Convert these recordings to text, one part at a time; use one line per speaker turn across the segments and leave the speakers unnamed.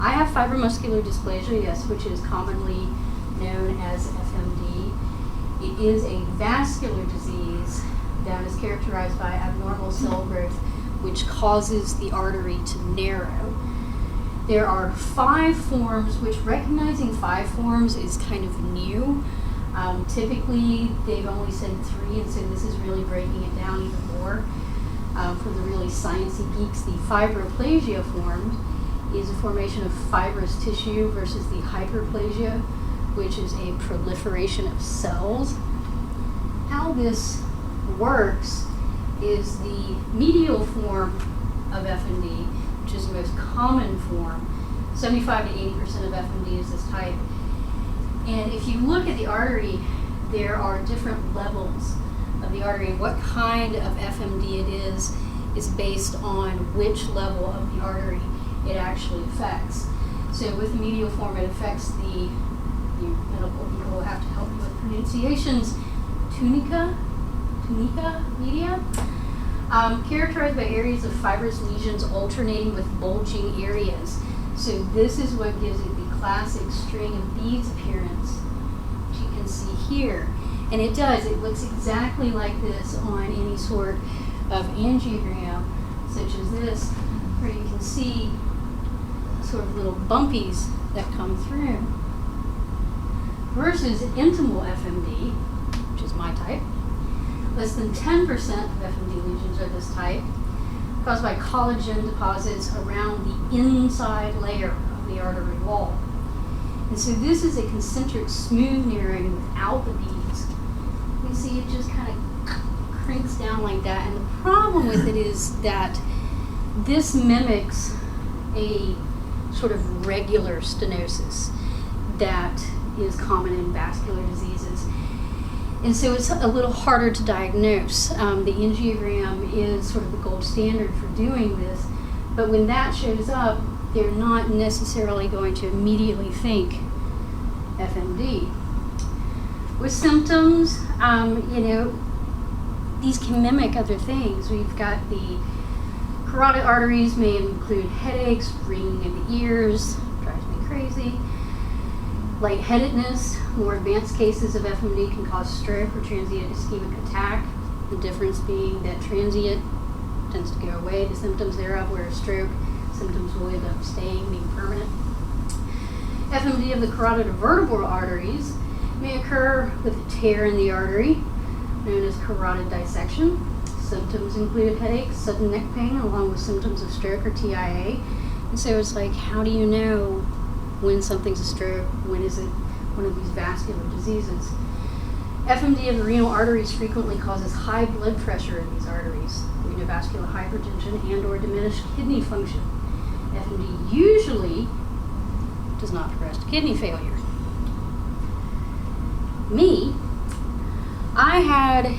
I have fibromuscular dysplasia, yes, which is commonly known as FMD. It is a vascular disease that is characterized by abnormal cell growth, which causes the artery to narrow. There are 5 forms, which recognizing 5 forms is kind of new. Typically, they've only said 3, and so this is really breaking it down even more. For the really sciencey geeks, the fibroplasia form is a formation of fibrous tissue versus the hyperplasia, which is a proliferation of cells. How this works is the medial form of FMD, which is the most common form. 75 to 80% of FMD is this type. And if you look at the artery, there are different levels of the artery. What kind of FMD it is based on which level of the artery it actually affects. So with the medial form, it affects the medical people will have to help you with pronunciations, tunica media, characterized by areas of fibrous lesions alternating with bulging areas. So this is what gives it the classic string of beads appearance, which you can see here. And it does, it looks exactly like this on any sort of angiogram, such as this, where you can see sort of little bumpies that come through. Versus intimal FMD, which is my type. Less than 10% of FMD lesions are this type, caused by collagen deposits around the inside layer of the artery wall. And so this is a concentric smooth narrowing without the beads. You can see it just kind of crinks down like that. And the problem with it is that this mimics a sort of regular stenosis that is common in vascular diseases. And so it's a little harder to diagnose. The angiogram is sort of the gold standard for doing this, but when that shows up, they're not necessarily going to immediately think FMD. With symptoms, these can mimic other things. We've got the carotid arteries may include headaches, ringing in the ears, drives me crazy. Lightheadedness, more advanced cases of FMD can cause stroke or transient ischemic attack. The difference being that transient tends to go away, the symptoms thereof, whereas stroke symptoms will end up staying, being permanent. FMD of the carotid vertebral arteries may occur with a tear in the artery, known as carotid dissection. Symptoms include headaches, sudden neck pain, along with symptoms of stroke or TIA. And so it's like, how do you know when something's a stroke, when is it one of these vascular diseases? FMD of the renal arteries frequently causes high blood pressure in these arteries, renovascular hypertension and or diminished kidney function. FMD usually does not progress to kidney failure. Me, I had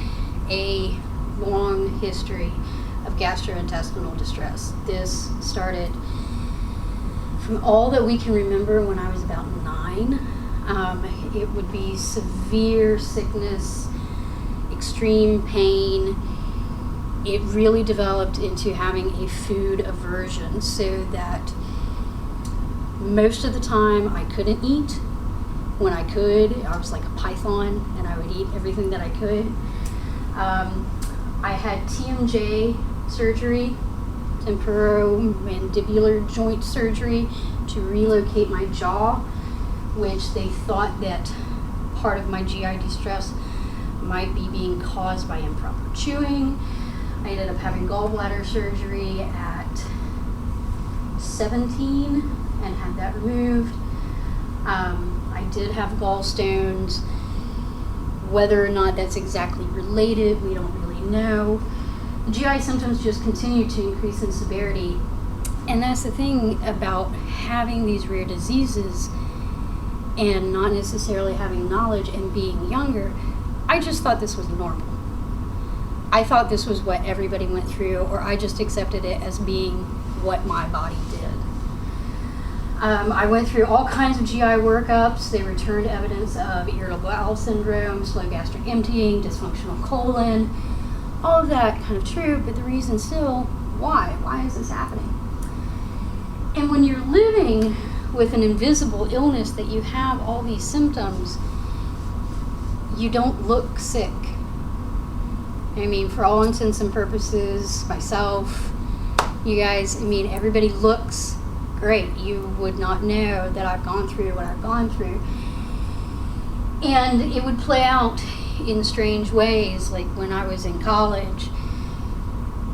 a long history of gastrointestinal distress. This started from all that we can remember when I was about 9. It would be severe sickness, extreme pain. It really developed into having a food aversion, so that most of the time I couldn't eat. When I could, I was like a python and I would eat everything that I could. I had TMJ surgery, temporomandibular joint surgery, to relocate my jaw, which they thought that part of my GI distress might be being caused by improper chewing. I ended up having gallbladder surgery at 17 and had that removed. I did have gallstones. Whether or not that's exactly related, we don't really know. The GI symptoms just continue to increase in severity. And that's the thing about having these rare diseases and not necessarily having knowledge and being younger. I just thought this was normal. I thought this was what everybody went through, or I just accepted it as being what my body did. I went through all kinds of GI workups. They returned evidence of irritable bowel syndrome, slow gastric emptying, dysfunctional colon, all of that kind of true, but the reason still, why? Why is this happening? And when you're living with an invisible illness that you have all these symptoms, you don't look sick. I mean, for all intents and purposes, myself, you guys, I mean, everybody looks great. You would not know that I've gone through what I've gone through. And it would play out in strange ways. Like when I was in college,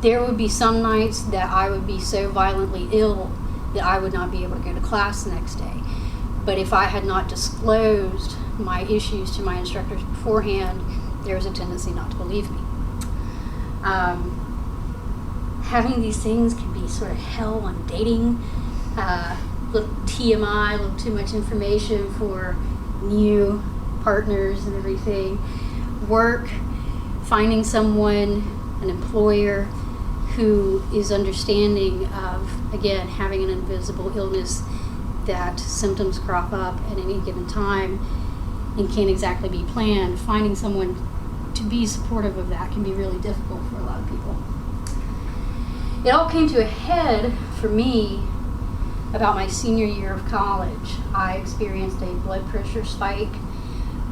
there would be some nights that I would be so violently ill that I would not be able to go to class the next day. But if I had not disclosed my issues to my instructors beforehand, there was a tendency not to believe me. Having these things can be sort of hell on dating. Little TMI, a little too much information for new partners and everything. Work, finding someone, an employer who is understanding of, again, having an invisible illness that symptoms crop up at any given time and can't exactly be planned. Finding someone to be supportive of that can be really difficult for a lot of people. It all came to a head for me about my senior year of college. I experienced a blood pressure spike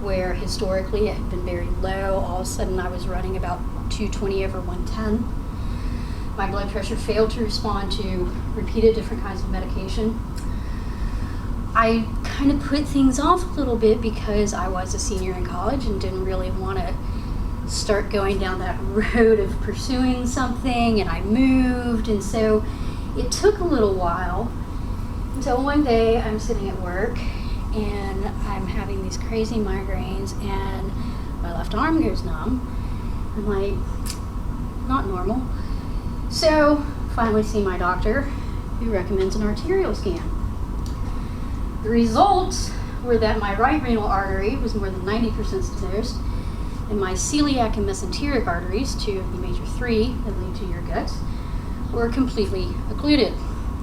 where historically it had been very low. All of a sudden I was running about 220/110. My blood pressure failed to respond to repeated different kinds of medication. I kind of put things off a little bit because I was a senior in college and didn't really want to start going down that road of pursuing something, and I moved, and so it took a little while until one day I'm sitting at work and I'm having these crazy migraines and my left arm goes numb. I'm like, not normal. So finally see my doctor, who recommends an arterial scan. The results were that my right renal artery was more than 90% stenosed, and my celiac and mesenteric arteries, two of the major three that lead to your guts, were completely occluded.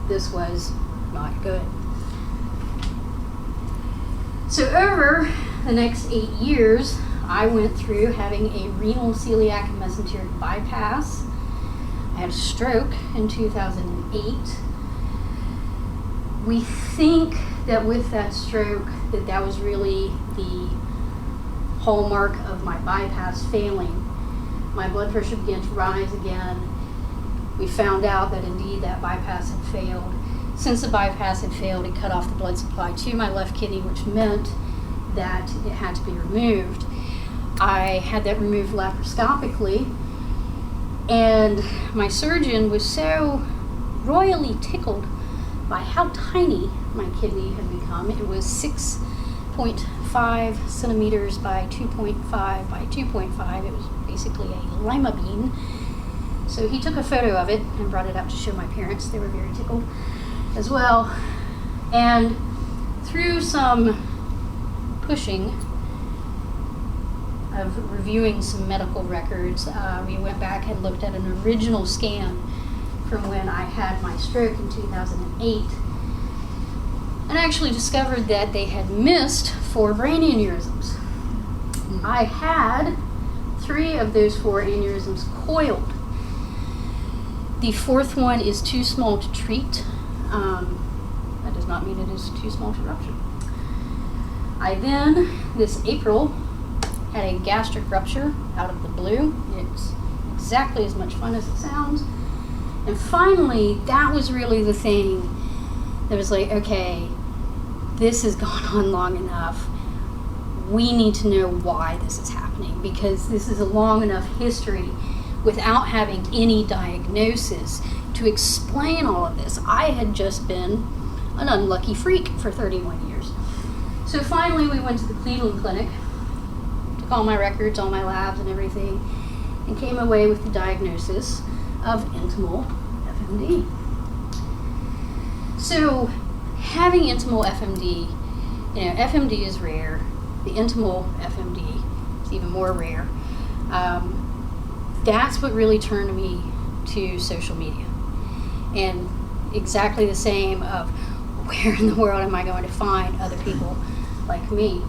This was not good. So over the next 8 years, I went through having a renal, celiac, and mesenteric bypass. I had a stroke in 2008. We think that with that stroke, that was really the hallmark of my bypass failing. My blood pressure began to rise again. We found out that indeed that bypass had failed. Since the bypass had failed, it cut off the blood supply to my left kidney, which meant that it had to be removed. I had that removed laparoscopically, and my surgeon was so royally tickled by how tiny my kidney had become. It was 6.5 centimeters by 2.5 by 2.5. It was basically a lima bean. So he took a photo of it and brought it up to show my parents. They were very tickled as well. And through some pushing of reviewing some medical records, we went back and looked at an original scan from when I had my stroke in 2008, and actually discovered that they had missed 4 brain aneurysms. I had 3 of those 4 aneurysms coiled. The 4th one is too small to treat. That does not mean it is too small to rupture. I then, this April, had a gastric rupture out of the blue. It's exactly as much fun as it sounds. And finally, that was really the thing that was like, okay, this has gone on long enough. We need to know why this is happening, because this is a long enough history without having any diagnosis to explain all of this. I had just been an unlucky freak for 31 years. So finally we went to the Cleveland Clinic, took all my records, all my labs and everything, and came away with the diagnosis of intimal FMD. So having intimal FMD, FMD is rare. The intimal FMD is even more rare. That's what really turned me to social media. And exactly the same of where in the world am I going to find other people like me?